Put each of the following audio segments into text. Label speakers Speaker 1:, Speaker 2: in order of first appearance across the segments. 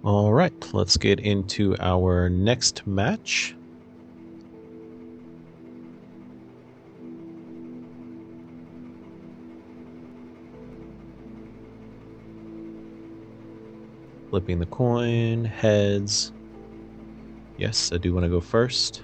Speaker 1: All right, let's get into our next match. Flipping the coin, heads. Yes, I do want to go first.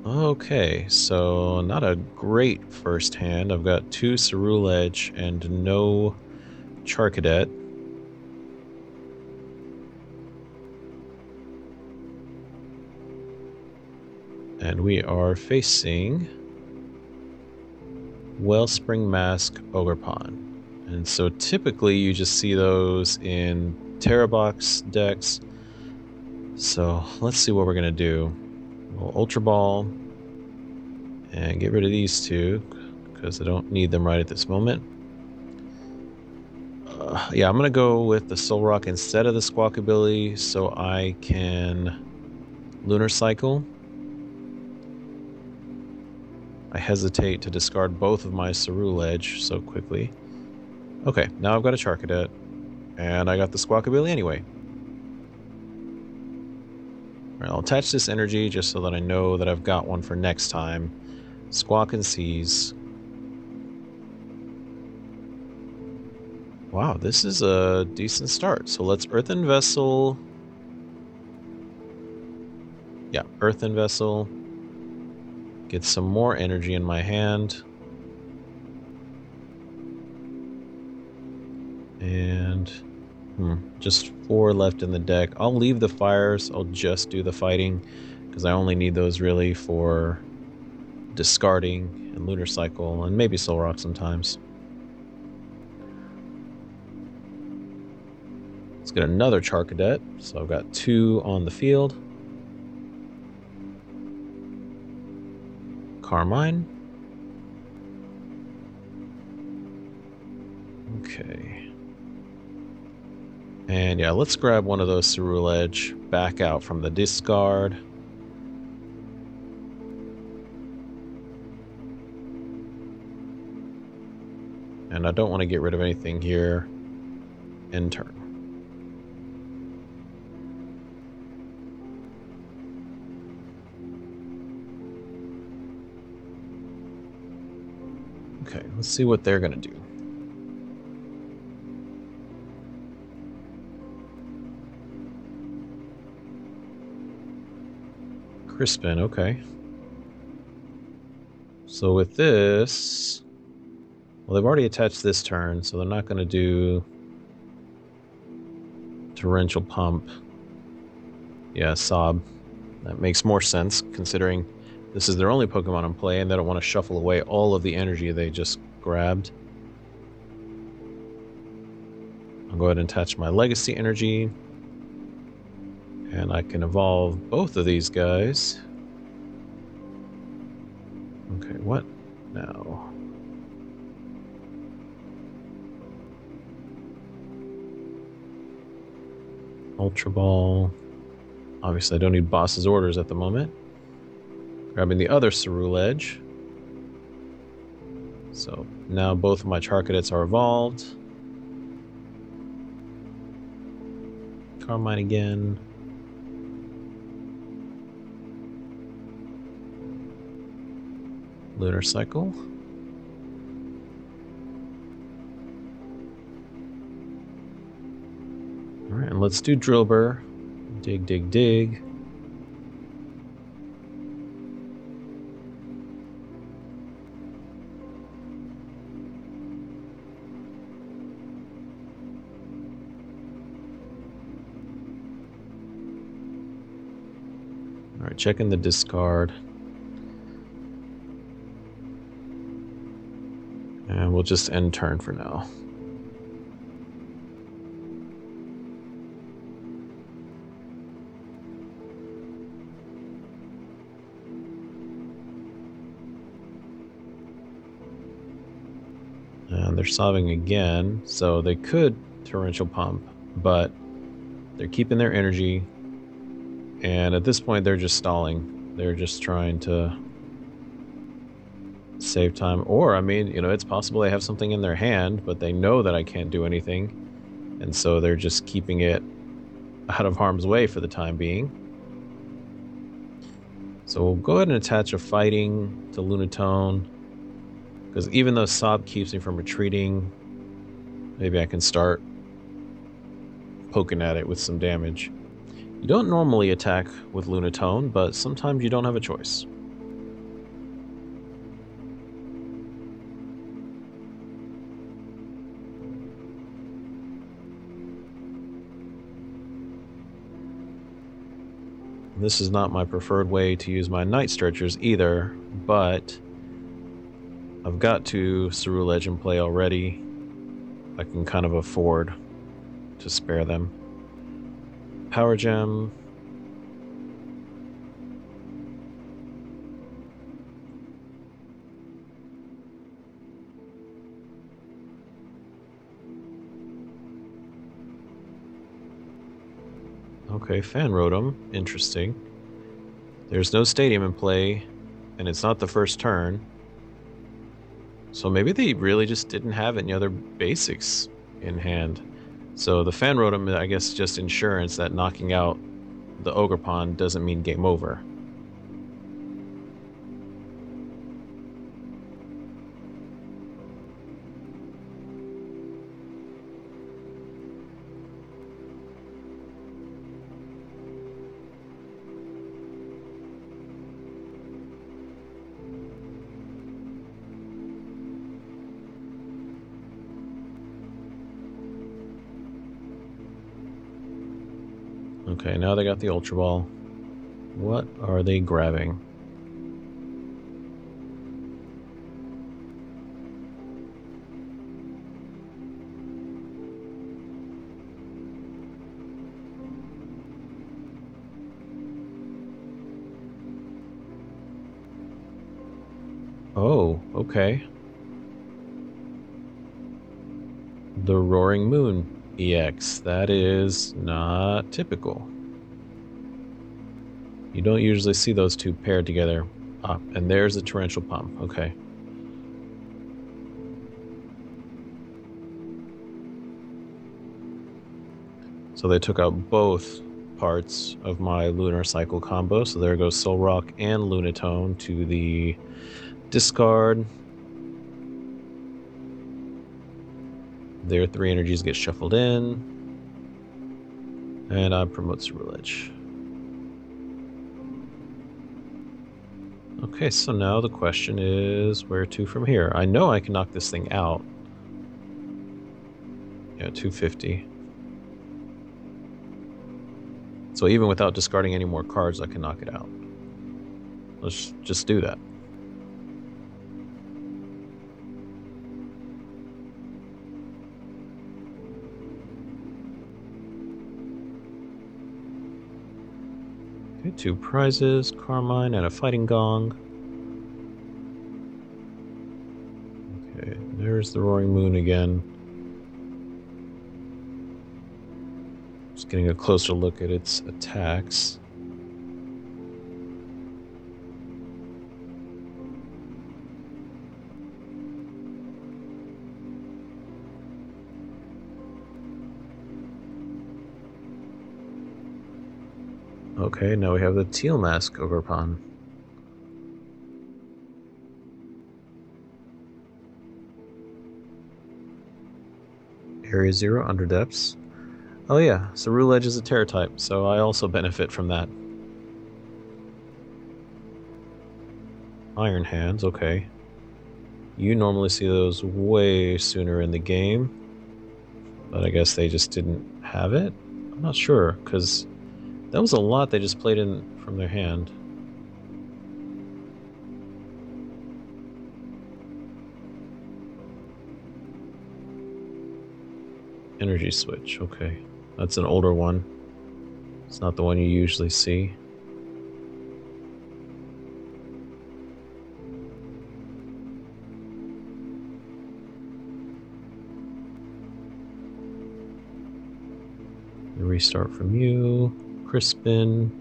Speaker 1: Okay, so not a great first hand. I've got 2 Ceruledge and no Charcadet. And we are facing Wellspring Mask Ogerpon. And so typically you just see those in Tera Box decks. So let's see what we're going to do. We'll Ultra Ball and get rid of these 2 because I don't need them right at this moment. Yeah, I'm going to go with the Soul Rock instead of the Squawk ability so I can Lunar Cycle. I hesitate to discard both of my Ceruledge so quickly. Okay, now I've got a Charcadet, and I got the Squawk ability anyway. Alright, I'll attach this energy just so that I know that I've got one for next time. Squawk and Seize. Wow, this is a decent start. So let's Earthen Vessel. Yeah, Earthen Vessel. Get some more energy in my hand. And just 4 left in the deck. I'll leave the fires. I'll just do the fighting because I only need those really for discarding and Lunar Cycle and maybe Soul Rock sometimes. Let's get another Charcadet. So I've got 2 on the field. Carmine. Okay. And yeah, let's grab one of those Ceruledge back out from the discard. And I don't want to get rid of anything here in turn. Okay, let's see what they're going to do. Crispin, okay. So with this, well, they've already attached this turn, so they're not going to do Torrential Pump. Yeah, Sob. That makes more sense, considering this is their only Pokemon in play, and they don't want to shuffle away all of the energy they just grabbed. I'll go ahead and attach my Legacy energy. And I can evolve both of these guys. Okay, what now? Ultra Ball. Obviously, I don't need boss's orders at the moment. Grabbing the other Ceruledge. So now both of my Charcadets are evolved. Carmine again. Lunar Cycle. Alright, and let's do Drillbur. Dig, dig, dig. Alright, checking the discard. And we'll just end turn for now. And they're solving again, so they could Torrential Pump, but they're keeping their energy. And at this point, they're just stalling. They're just trying to Save time. Or, I mean, you know, it's possible they have something in their hand, but they know that I can't do anything. And so they're just keeping it out of harm's way for the time being. So we'll go ahead and attach a fighting to Lunatone. Because even though Sob keeps me from retreating, maybe I can start poking at it with some damage. You don't normally attack with Lunatone, but sometimes you don't have a choice. This is not my preferred way to use my Night Stretchers either, but I've got to Ceruledge in play already. I can kind of afford to spare them. Power Gem. Okay, Fan Rotom. Interesting. There's no Stadium in play, and it's not the first turn. So maybe they really just didn't have any other basics in hand. So the Fan Rotom, I guess, just insurance that knocking out the Ogerpon doesn't mean game over. Okay, now they got the Ultra Ball. What are they grabbing? Oh, okay. The Roaring Moon EX. That is not typical. You don't usually see those two paired together. Ah, and there's the Torrential Pump. Okay. So they took out both parts of my Lunar Cycle combo. So there goes Soul Rock and Lunatone to the discard. Their 3 energies get shuffled in. And I promote Ceruledge. Okay, so now the question is where to from here? I know I can knock this thing out. Yeah, 250. So even without discarding any more cards, I can knock it out. Let's just do that. Okay, 2 prizes, Carmine, and a Fighting Gong. Okay, there's the Roaring Moon again. Just getting a closer look at its attacks. Okay, now we have the Teal Mask Ogerpon. Area 0, Underdepths. Oh yeah, Ceruledge is a Terra type, so I also benefit from that. Iron Hands, okay. You normally see those way sooner in the game, but I guess they just didn't have it? I'm not sure, because that was a lot they just played in from their hand. Energy Switch, okay. That's an older one. It's not the one you usually see. The restart from you. Crispin.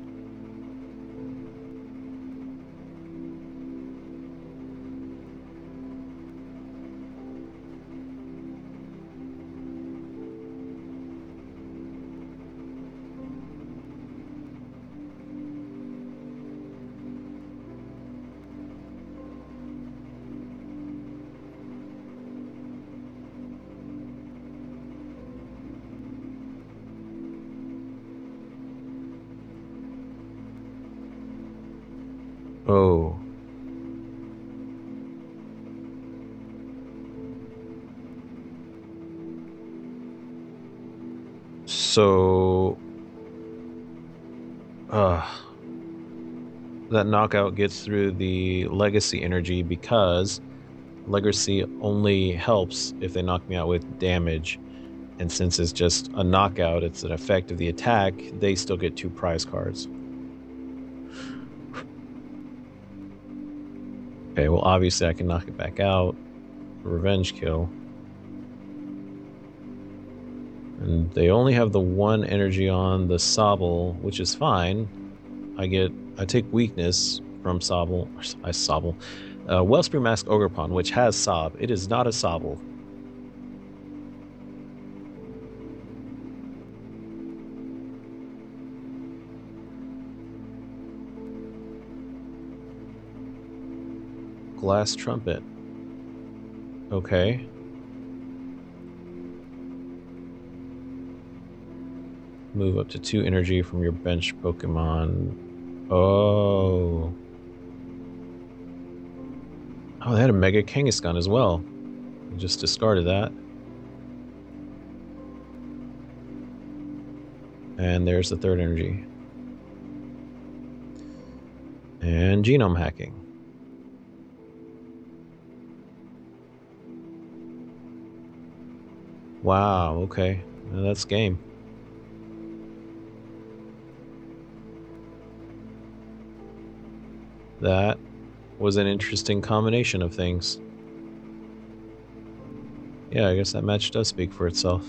Speaker 1: Oh. So, that knockout gets through the legacy energy because legacy only helps if they knock me out with damage. And since it's just a knockout, it's an effect of the attack, they still get 2 prize cards. Okay, well, obviously I can knock it back out. Revenge kill. And they only have the 1 energy on the Sobble, which is fine. I take weakness from Sobble. Sobble. Wellspring Mask Ogerpon, which has Sob. It is not a Sobble. Glass Trumpet. Okay. Move up to 2 energy from your bench Pokemon. Oh. Oh, they had a Mega Kangaskhan as well. I just discarded that. And there's the 3rd energy. And genome hacking. Wow, okay. Well, that's game. That was an interesting combination of things. Yeah, I guess that match does speak for itself.